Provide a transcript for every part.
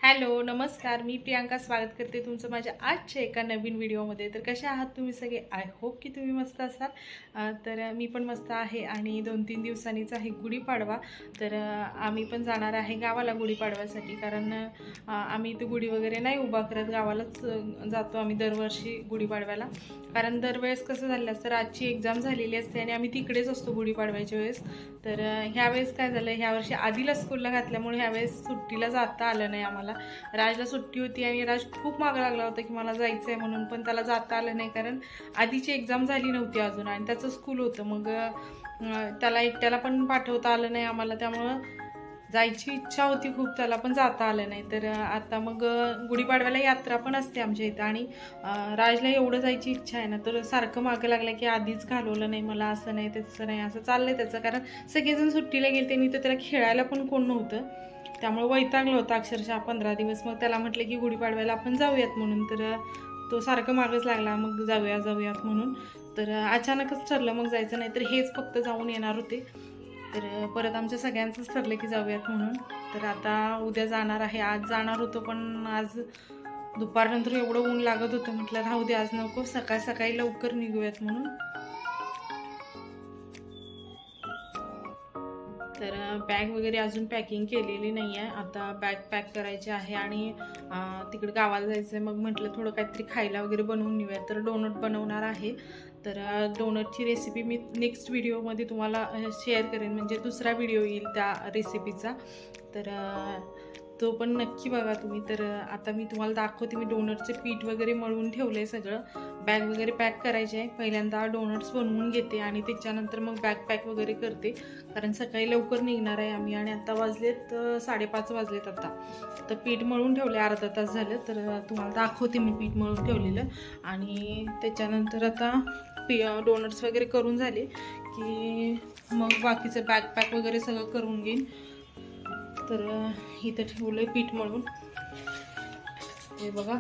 Hello नमस्कार, मी प्रियांका स्वागत करते तुमचं माझ्या आजच्या एका नवीन व्हिडिओमध्ये। तर कसे आहात तुम्ही सगळे? आय होप की तुम्ही मस्त असाल। तर मी पण मस्त आहे आणि 2-3 दिवसांनीच आहे गुढीपाडवा। तर आम्ही पण जाणार आहे गावाला गुढीपाडव्यासाठी, कारण आम्ही इथे गुढी वगैरे नाही उभा करत, गावालाच जातो आम्ही दरवर्षी गुढीपाडव्याला। कारण दरवेळेस कसं झालं असतं, आजची एक्झाम झालेली असते आणि आम्ही तिकडेच असतो गुढीपाडव्याच्या वेळेस। तर ह्यावेळेस काय झालं, ह्यावर्षी आधीला स्कूलला घातल्यामुळे ह्यावेळेस सुट्टीला जाता आलं नाही आम्हाला। राजला सुट्टी होती आणि राज खूप मागे लागला होता की मला जायचं आहे म्हणून, पण त्याला जाता आलं नाही कारण आधीची एक्झाम झाली नव्हती अजून आणि त्याचं स्कूल होतं। मग त्याला एकट्याला पण पाठवता आलं नाही आम्हाला, त्यामुळं जायची इच्छा होती खूप, त्याला पण जाता आलं नाही। तर आता मग गुढीपाडव्याला यात्रा पण असते आमच्या इथं आणि राजला एवढं जायची इच्छा आहे ना, तर सारखं मागे लागलं की आधीच घालवलं नाही मला, असं नाही तसं नाही, असं चाललंय त्याचं। कारण सगळेजण सुट्टीला गेले आणि तर त्याला खेळायला पण कोण नव्हतं, त्यामुळे वैतागलं होतं अक्षरशः 15 दिवस। मग त्याला म्हटलं की गुढीपाडव्याला आपण जाऊयात म्हणून, तर तो सारखं मागच लागला मग जाऊयात म्हणून। तर अचानकच ठरलं मग जायचं, नाही तर हेच फक्त जाऊन येणार होते। तर परत आमच्या सगळ्यांचंच ठरलं की जाऊयात म्हणून। तर आता उद्या जाणार आहे, आज जाणार होतो पण आज दुपारनंतर एवढं ऊन लागत होतं, म्हटलं राहू दे आज नको, सकाळी लवकर निघूयात म्हणून। तर बॅग वगैरे अजून पॅकिंग केलेली नाही आहे, आता बॅग पॅक करायची आहे आणि तिकडे गावाला जायचं आहे। मग म्हटलं थोडं काहीतरी खायला वगैरे बनवून नेऊया, तर डोनट बनवणार आहे। तर डोनटची रेसिपी मी नेक्स्ट व्हिडिओमध्ये तुम्हाला शेअर करेन, म्हणजे दुसरा व्हिडिओ येईल त्या रेसिपीचा, तर तो पण नक्की बघा तुम्ही। तर आता मी तुम्हाला दाखवते, मी डोनटचे पीठ वगैरे मळून ठेवलं आहे सगळं, बॅग वगैरे पॅक करायचे आहे। पहिल्यांदा डोनट्स बनवून घेते आणि त्याच्यानंतर मग बॅग पॅक वगैरे करते, कारण सकाळी लवकर निघणार आहे आम्ही आणि आता वाजलेत 5:30 वाजलेत आता। तर पीठ मळून ठेवले, अर्धा तास झालं, तर तुम्हाला दाखवते मी पीठ मळून ठेवलेलं। आणि त्याच्यानंतर आता डोनट्स वगैरे करून झाले की मग बाकीचं बॅग पॅक वगैरे सगळं करून घेईन। तर इथं ठेवलंय पीठ मळून, हे बघा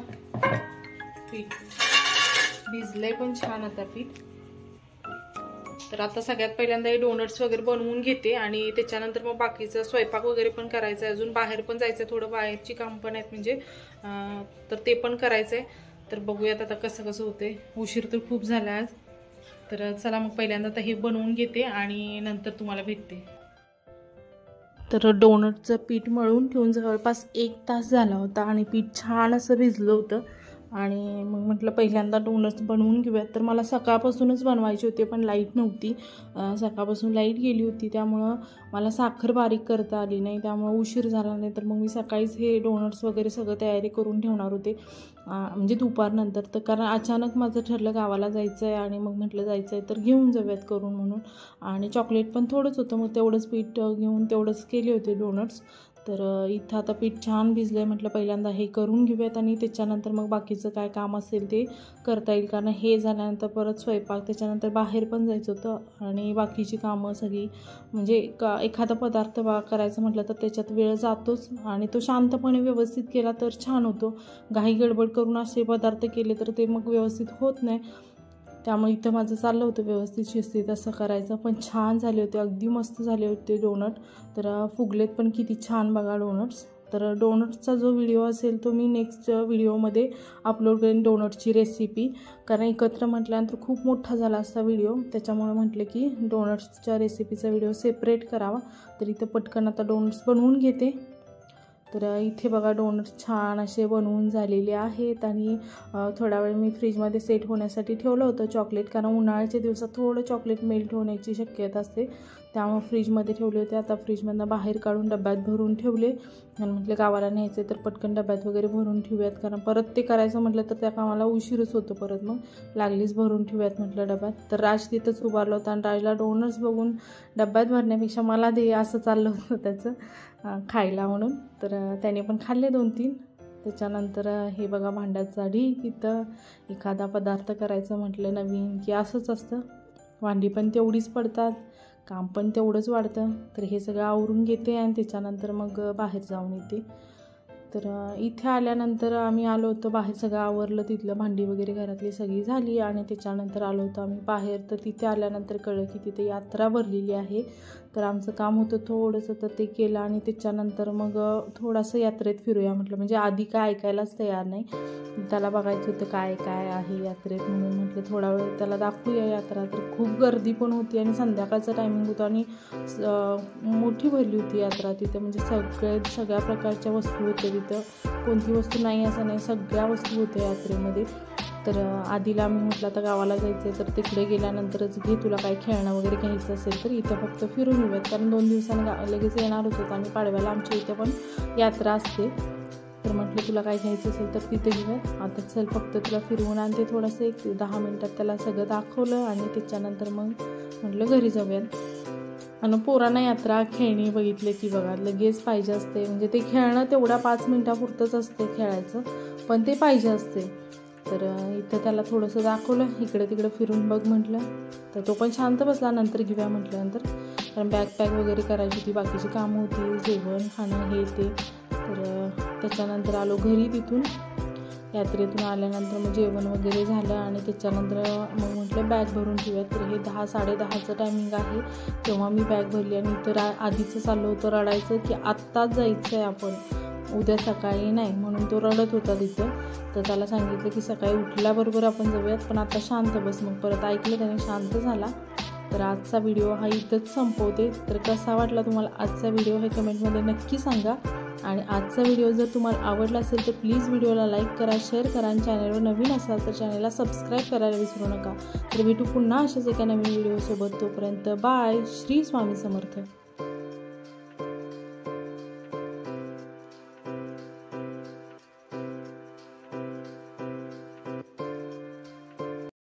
पीठ भिजलंय पण छान आता पीठ। तर आता सगळ्यात पहिल्यांदा हे डोनट्स वगैरे बनवून घेते आणि त्याच्यानंतर मग बाकीचं स्वयंपाक वगैरे पण करायचं आहे, अजून बाहेर पण जायचं आहे, थोडं बाहेरची काम पण आहेत म्हणजे, तर ते पण करायचं आहे। तर बघूयात आता कसं होते, उशीर तर खूप झाला आज। तर चला मग पहिल्यांदा आता हे बनवून घेते आणि नंतर तुम्हाला भेटते। तर डोनटचं पीठ मळून ठेवून जवळपास 1 तास झाला होता आणि पीठ छान असं भिजलं होतं। आणि मग म्हटलं पहिल्यांदा डोनट्स बनवून घेऊयात। तर मला सकाळपासूनच बनवायचे होते पण लाईट नव्हती, सकाळपासून लाईट गेली होती, त्यामुळं मला साखर बारीक करता आली नाही, त्यामुळं उशीर झाला। नाही तर मग मी सकाळीच हे डोनट्स वगैरे सगळं तयारी करून ठेवणार होते, म्हणजे दुपारनंतर। तर कारण अचानक माझं ठरलं गावाला जायचं आहे आणि मग म्हटलं जायचं आहे तर घेऊन जाऊयात करून म्हणून। आणि चॉकलेट पण थोडंच होतं, मग तेवढंच पीठ घेऊन तेवढंच केले होते डोनट्स। तर इथं आता पीठ छान भिजलं आहे, म्हटलं पहिल्यांदा हे करून घेऊयात आणि त्याच्यानंतर मग बाकीचं काय काम असेल ते करता येईल, कारण हे झाल्यानंतर परत स्वयंपाक, त्याच्यानंतर बाहेर पण जायचं होतं आणि बाकीची कामं सगळी, म्हणजे एखादा पदार्थ करायचं म्हटलं तर त्याच्यात वेळ जातोच आणि तो शांतपणे व्यवस्थित केला तर छान होतो। घाई गडबड करून असे पदार्थ केले तर ते मग व्यवस्थित होत नाही, त्यामुळे इथं माझं चाललं होतं व्यवस्थित शिस्तीत असं करायचं। पण छान झाले होते, अगदी मस्त झाले होते डोनट। तर फुगलेत पण किती छान बघा डोनट्स। तर डोनट्सचा जो व्हिडिओ असेल तो मी नेक्स्ट व्हिडिओमध्ये अपलोड करेन, डोनटची रेसिपी, कारण एकत्र म्हटल्यानंतर खूप मोठा झाला असता व्हिडिओ, त्याच्यामुळे म्हटलं की डोनट्सच्या रेसिपीचा व्हिडिओ सेपरेट करावा। तर इथं पटकन आता डोनट्स बनवून घेते। तर इथे बघा डोनट्स छान असे बनवून झालेले आहेत आणि थोडा वेळ मी फ्रीजमध्ये सेट होण्यासाठी ठेवलं होतं चॉकलेट, कारण उन्हाळ्याच्या दिवसात थोडं चॉकलेट मेल्ट होण्याची शक्यता असते, त्यामुळे फ्रीजमध्ये ठेवले होते। आता फ्रीजमधनं बाहेर काढून डब्यात भरून ठेवले आणि म्हटलं गावाला न्यायचे तर पटकन डब्यात वगैरे भरून ठेवूयात, कारण परत ते करायचं म्हटलं तर त्या कामाला उशीरच होतो परत, मग लागलीच भरून ठेवूयात म्हटलं डब्यात। तर राज तिथंच उभारलं होतं आणि राजला डोनट्स बघून डब्यात भरण्यापेक्षा मला दे असं चाललं होतं त्याचं खायला म्हणून। तर त्याने पण खाल्ले 2-3। त्याच्यानंतर हे बघा भांड्याचा ढीग, इथं एखादा पदार्थ करायचं म्हटलं नवीन की असंच असतं, भांडी पण तेवढीच पडतात, काम पण तेवढंच वाढतं। तर हे सगळं आवरून घेते आणि त्याच्यानंतर मग बाहेर जाऊन येते। तर इथे आल्यानंतर आम्ही आलो होतो बाहेर, सगळं आवरलं, तिथलं भांडी वगैरे घरातली सगळी झाली आणि त्याच्यानंतर आलो होतो आम्ही बाहेर। तर तिथे आल्यानंतर कळलं की तिथे यात्रा भरलेली आहे। तर आमचं काम होतं थोडंसं, तर ते केलं आणि त्याच्यानंतर मग थोडंसं यात्रेत फिरूया म्हटलं. म्हणजे आधी काय ऐकायलाच तयार नाही, त्याला बघायचं होतं काय काय आहे यात्रेत, म्हणून म्हटलं थोडा वेळ त्याला दाखवूया यात्रा. तर खूप गर्दी पण होती आणि संध्याकाळचं टायमिंग होतं आणि मोठी भरली होती यात्रा तिथं. म्हणजे सगळ्या प्रकारच्या वस्तू होत्या तिथं, कोणती वस्तू नाही असं नाही, सगळ्या वस्तू होत्या यात्रेमध्ये. तर आधीला आम्ही म्हटलं आता गावाला जायचं आहे, तर तिकडे गेल्यानंतरच घे, तुला काही खेळणं वगैरे घ्यायचं असेल तर इथं फक्त फिरून येऊयात, कारण 2 दिवसांनी लगेच येणार होतो आणि पाडव्याला आमच्या इथं पण यात्रा असते. तर म्हटलं तुला काय घ्यायचं असेल तर तिथे घेऊयात, आता चल फक्त तुला फिरवून आणते. थोडंसं एक 10 मिनटात त्याला सगळं दाखवलं आणि त्याच्यानंतर मग म्हटलं घरी जाऊयात. आणि पोरांना यात्रा खेळणी बघितले की बघा लगेच पाहिजे असते. म्हणजे ते खेळणं तेवढ्या 5 मिनटापुरतंच असते खेळायचं, पण ते पाहिजे असते. तर इथं त्याला थोडंसं दाखवलं, इकडे तिकडे फिरून बघ म्हटलं. तर तो पण शांत बसला. नंतर घेऊया म्हटल्यानंतर, कारण बॅग पॅक वगैरे करायची होती, बाकीची कामं होती, जेवण खाणं हे ते. तर त्याच्यानंतर आलो घरी. तिथून यात्रेतून आल्यानंतर मग जेवण वगैरे झालं आणि त्याच्यानंतर मग म्हटलं बॅग भरून ठेवूयात. तर हे 10-10:30चं टायमिंग आहे तेव्हा मी बॅग भरली. आणि इतर आधीचं चाललं होतं रडायचं की आत्ताच जायचं आहे आपण, उद्या सकाळी नाही, म्हणून तो रडत होता तिथं. तर त्याला सांगितलं की सकाळी उठल्याबरोबर आपण जाऊयात, पण आता शांत बस. मग परत ऐकलं त्याने, शांत झाला. तर आजचा व्हिडिओ हा इथंच संपवते. तर कसा वाटला तुम्हाला आजचा व्हिडिओ हे कमेंटमध्ये नक्की सांगा. आणि आजचा व्हिडिओ जर तुम्हाला आवडला असेल तर प्लीज व्हिडिओला लाईक करा, शेअर करा आणि चॅनलवर नवीन असाल तर चॅनलला सबस्क्राईब करायला विसरू नका. तर भेटू पुन्हा अशाच एका नवीन व्हिडिओसोबत. तोपर्यंत बाय. श्री स्वामी समर्थ.